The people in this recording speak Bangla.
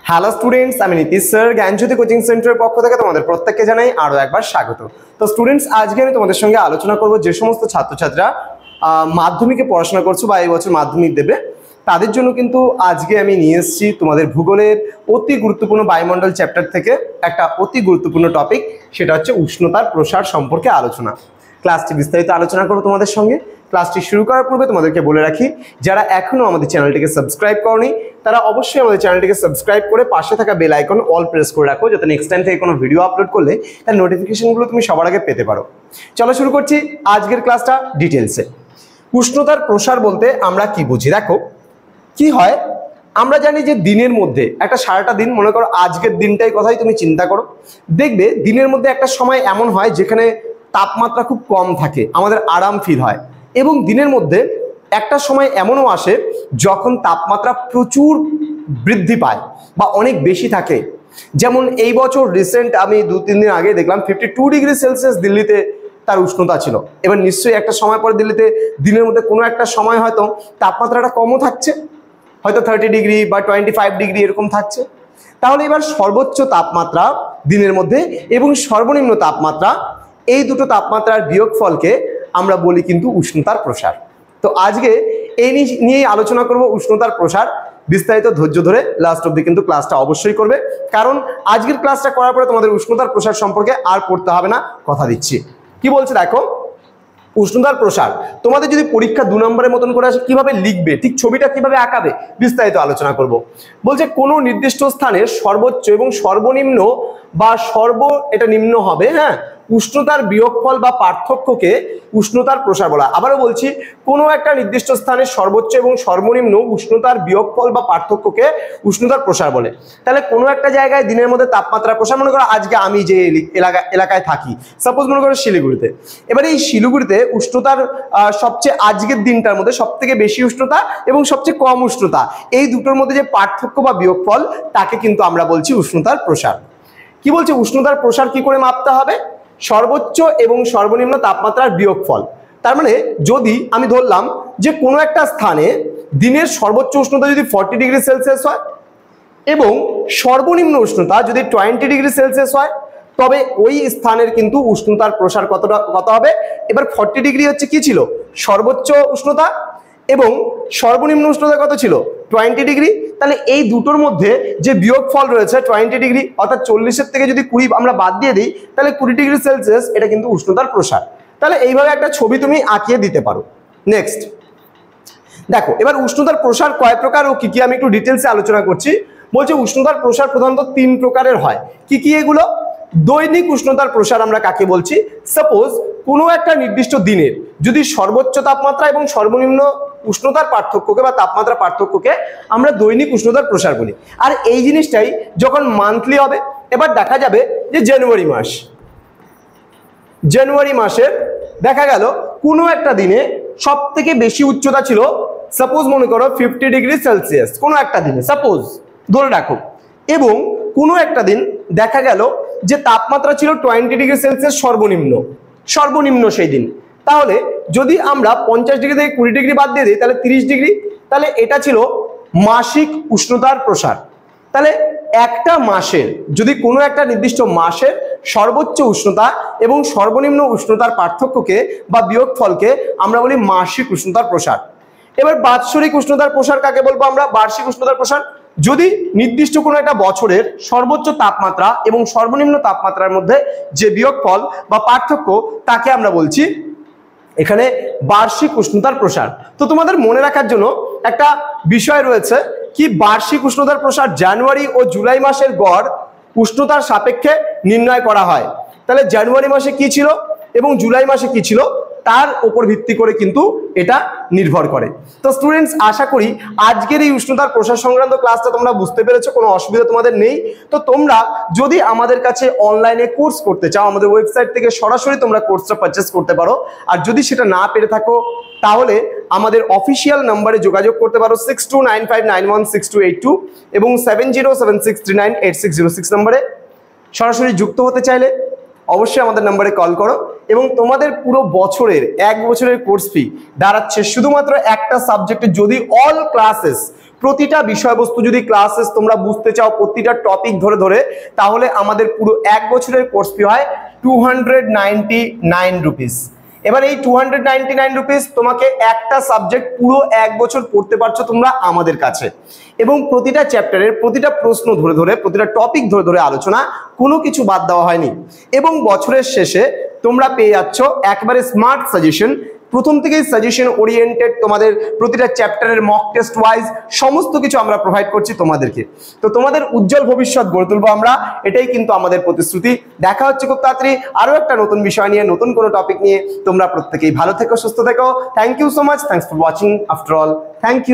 হ্যালো স্টুডেন্টস, আমি নীতিশ স্যার জ্ঞানজ্যোতি কোচিং সেন্টারের পক্ষ থেকে তোমাদের প্রত্যেককে জানাই আরও একবার স্বাগত। তো স্টুডেন্টস, আজকে আমি তোমাদের সঙ্গে আলোচনা করব যে সমস্ত ছাত্রছাত্রীরা মাধ্যমিকে পড়াশোনা করছো বা এই বছর মাধ্যমিক দেবে, তাদের জন্য কিন্তু আজকে আমি নিয়ে এসেছি তোমাদের ভূগোলের অতি গুরুত্বপূর্ণ বায়ুমণ্ডল চ্যাপ্টার থেকে একটা অতি গুরুত্বপূর্ণ টপিক, সেটা হচ্ছে উষ্ণতার প্রসার সম্পর্কে আলোচনা। ক্লাসটি বিস্তারিত আলোচনা করবো তোমাদের সঙ্গে। ক্লাসটি শুরু করার পূর্বে তোমাদেরকে বলে রাখি, যারা এখনও আমাদের চ্যানেলটিকে সাবস্ক্রাইব করনি তারা অবশ্যই আমাদের চ্যানেলটিকে সাবস্ক্রাইব করে পাশে থাকা বেল আইকন অল প্রেস করে রাখো, যাতে নেক্সট টাইম থেকে কোনো ভিডিও আপলোড করলে তার নোটিফিকেশনগুলো তুমি সবার আগে পেতে পারো। চলো শুরু করছি আজকের ক্লাসটা ডিটেলসে। উষ্ণতার প্রসার বলতে আমরা কি বুঝি? দেখো কি হয়, আমরা জানি যে দিনের মধ্যে একটা সারাটা দিন, মনে করো আজকের দিনটাই কথাই তুমি চিন্তা করো, দেখবে দিনের মধ্যে একটা সময় এমন হয় যেখানে তাপমাত্রা খুব কম থাকে, আমাদের আরাম ফিল হয়, এবং দিনের মধ্যে একটা সময় এমনও আসে যখন তাপমাত্রা প্রচুর বৃদ্ধি পায় বা অনেক বেশি থাকে। যেমন এই বছর রিসেন্ট আমি 2-3 দিন আগে দেখলাম 52 ডিগ্রি সেলসিয়াস দিল্লিতে তার উষ্ণতা ছিল। এবার নিশ্চয়ই একটা সময় পর দিল্লিতে দিনের মধ্যে কোনো একটা সময় হয়তো তাপমাত্রাটা কমও থাকছে, হয়তো 30 ডিগ্রি বা 25 ডিগ্রি এরকম থাকছে। তাহলে এবার সর্বোচ্চ তাপমাত্রা দিনের মধ্যে এবং সর্বনিম্ন তাপমাত্রা, এই দুটো তাপমাত্রার বিয়োগফলকে আমরা বলি কিন্তু উষ্ণতার প্রসার। তো আজকে এই নিয়েই আলোচনা করব, উষ্ণতার প্রসার। বিস্তারিত ধৈর্য ধরে লাস্ট অবধি কিন্তু ক্লাসটা অবশ্যই করবে, কারণ আজকের ক্লাসটা করার পরে তোমাদের উষ্ণতার প্রসার সম্পর্কে আর পড়তে হবে না, কথা দিচ্ছি। কি বলছে দেখো, উষ্ণতার প্রসার তোমাদের যদি পরীক্ষা 2 নম্বরের মতন করে আসে, কিভাবে লিখবে, ঠিক ছবিটা কিভাবে আঁকাবে, বিস্তারিত আলোচনা করব। বলছে কোনো নির্দিষ্ট স্থানে সর্বোচ্চ এবং সর্বনিম্ন বা এটা নিম্ন হবে, হ্যাঁ, উষ্ণতার বিয়োগফল বা পার্থক্যকে উষ্ণতার প্রসার বলা। আবারও বলছি, কোনো একটা নির্দিষ্ট স্থানে সর্বোচ্চ এবং সর্বনিম্ন উষ্ণতার বিয়োগফল বা পার্থক্যকে উষ্ণতার প্রসার বলে। তাহলে কোনো একটা জায়গায় দিনের মধ্যে তাপমাত্রা প্রসার, মনে করো আজকে আমি যে এলাকায় থাকি, সাপোজ মনে করো শিলিগুড়িতে, এবার এই শিলিগুড়িতে উষ্ণতার সবচেয়ে আজকের দিনটার মধ্যে সব থেকে বেশি উষ্ণতা এবং সবচেয়ে কম উষ্ণতা, এই দুটোর মধ্যে যে পার্থক্য বা বিয়োগফল, তাকে কিন্তু আমরা বলছি উষ্ণতার প্রসার। কি বলছে, উষ্ণতার প্রসার কি করে মাপতে হবে? সর্বোচ্চ এবং সর্বনিম্ন তাপমাত্রার বিয়োগফল। তার মানে যদি আমি ধরলাম যে কোনো একটা স্থানে দিনের সর্বোচ্চ উষ্ণতা যদি 40 ডিগ্রি সেলসিয়াস হয় এবং সর্বনিম্ন উষ্ণতা যদি 20 ডিগ্রি সেলসিয়াস হয়, তবে ওই স্থানের কিন্তু উষ্ণতার প্রসার কত হবে? এবার 40 ডিগ্রি হচ্ছে কি ছিল? সর্বোচ্চ উষ্ণতা, এবং সর্বনিম্ন উষ্ণতা কত ছিল? 20 ডিগ্রি। তাহলে এই দুটোর মধ্যে যে বিয়োগফল রয়েছে 20 ডিগ্রি, অর্থাৎ 40-এর থেকে যদি 20 আমরা বাদ দিয়ে দিই, তাহলে 20 ডিগ্রি সেলসিয়াস, এটা কিন্তু উষ্ণতার প্রসার। তাহলে এইভাবে একটা ছবি তুমি আঁকিয়ে দিতে পারো। নেক্সট দেখো, এবার উষ্ণতার প্রসার কয় প্রকার ও কি কি আমি একটু ডিটেলসে আলোচনা করছি। বলছে উষ্ণতার প্রসার প্রধানত 3 প্রকারের হয়। কি কি এগুলো? দৈনিক উষ্ণতার প্রসার আমরা কাকে বলছি? সাপোজ কোনো একটা নির্দিষ্ট দিনের যদি সর্বোচ্চ তাপমাত্রা এবং সর্বনিম্ন উষ্ণতার পার্থক্যকে বা তাপমাত্রা পার্থক্যকে আমরা দৈনিক উষ্ণতার প্রসার বলি। আর এই জিনিসটাই যখন মান্থলি হবে, এবার দেখা যাবে যে জানুয়ারি মাসের দেখা গেল কোনো একটা দিনে সব থেকে বেশি উচ্চতা ছিল, সাপোজ মনে করো 50 ডিগ্রি সেলসিয়াস কোনো একটা দিনে, সাপোজ ধরে রাখো, এবং কোনো একটা দিন দেখা গেল যে তাপমাত্রা ছিল 20 ডিগ্রি সেলসিয়াস সর্বনিম্ন সেই দিন। তাহলে যদি আমরা 50 ডিগ্রি থেকে 20 ডিগ্রি বাদ দিয়ে দিই, তাহলে 30 ডিগ্রি, তাহলে এটা ছিল মাসিক উষ্ণতার প্রসার। তাহলে একটা মাসের যদি কোনো একটা নির্দিষ্ট মাসের সর্বোচ্চ উষ্ণতা এবং সর্বনিম্ন উষ্ণতার পার্থক্যকে বা বিয়োগফলকে আমরা বলি মাসিক উষ্ণতার প্রসার। এবার বাৎসরিক উষ্ণতার প্রসার কাকে বলবো আমরা? বার্ষিক উষ্ণতার প্রসার। যদি নির্দিষ্ট কোনো একটা বছরের সর্বোচ্চ তাপমাত্রা এবং সর্বনিম্ন তাপমাত্রার মধ্যে যে বিয়োগফল বা পার্থক্য, তাকে আমরা বলছি এখানে বার্ষিক উষ্ণতার প্রসার। তো তোমাদের মনে রাখার জন্য একটা বিষয় রয়েছে, কি বার্ষিক উষ্ণতার প্রসার জানুয়ারি ও জুলাই মাসের গড় উষ্ণতার সাপেক্ষে নির্ণয় করা হয়। তাহলে জানুয়ারি মাসে কি ছিল এবং জুলাই মাসে কি ছিল, তার উপর ভিত্তি করে কিন্তু এটা নির্ভর করে। তো স্টুডেন্টস, আশা করি আজকের এই উষ্ণতার প্রসার সংক্রান্ত ক্লাসটা তোমরা বুঝতে পেরেছো, কোনো অসুবিধা তোমাদের নেই। তো তোমরা যদি আমাদের কাছে অনলাইনে কোর্স করতে চাও, আমাদের ওয়েবসাইট থেকে সরাসরি তোমরা কোর্সটা পারচেস করতে পারো। আর যদি সেটা না পেরে থাকো, তাহলে আমাদের অফিসিয়াল নাম্বারে যোগাযোগ করতে পারো 6295916282 এবং 7076398606 নম্বরে। সরাসরি যুক্ত হতে চাইলে অবশ্যই আমাদের নম্বরে কল করো, এবং তোমাদের পুরো বছরের 1 বছরের কোর্স ফি দাঁড়াচ্ছে শুধুমাত্র একটা সাবজেক্টে, যদি অল ক্লাসেস প্রতিটা বিষয়বস্তু যদি ক্লাসেস তোমরা বুঝতে চাও, প্রতিটা টপিক ধরে ধরে, তাহলে আমাদের পুরো 1 বছরের কোর্স ফি হয় 299 রুপিস। এবার এই 299 রুপিস তোমাকে একটা সাবজেক্ট পুরো 1 বছর পড়তে পারছো তোমরা আমাদের কাছে, এবং প্রতিটা চ্যাপ্টারের প্রতিটা প্রশ্ন ধরে ধরে, প্রতিটা টপিক ধরে ধরে আলোচনা, কোনো কিছু বাদ দেওয়া হয়নি। এবং বছরের শেষে তোমরা পেয়ে যাচ্ছ একবারে স্মার্ট সাজেশন, প্রথম থেকেই সাজেশন ওরিয়েন্টেড, তোমাদের প্রতিটা চ্যাপ্টারের মক টেস্ট ওয়াইজ সমস্ত কিছু আমরা প্রোভাইড করছি তোমাদেরকে। তো তোমাদের উজ্জ্বল ভবিষ্যৎ গড়ে তুলবো আমরা, এটাই কিন্তু আমাদের প্রতিশ্রুতি। দেখা হচ্ছে খুব তাড়াতাড়ি আরো একটা নতুন বিষয় নিয়ে, নতুন কোনো টপিক নিয়ে। তোমরা প্রত্যেকেই ভালো থেকো, সুস্থ থেকো। Thank you so much, thanks for watching after all, thank you.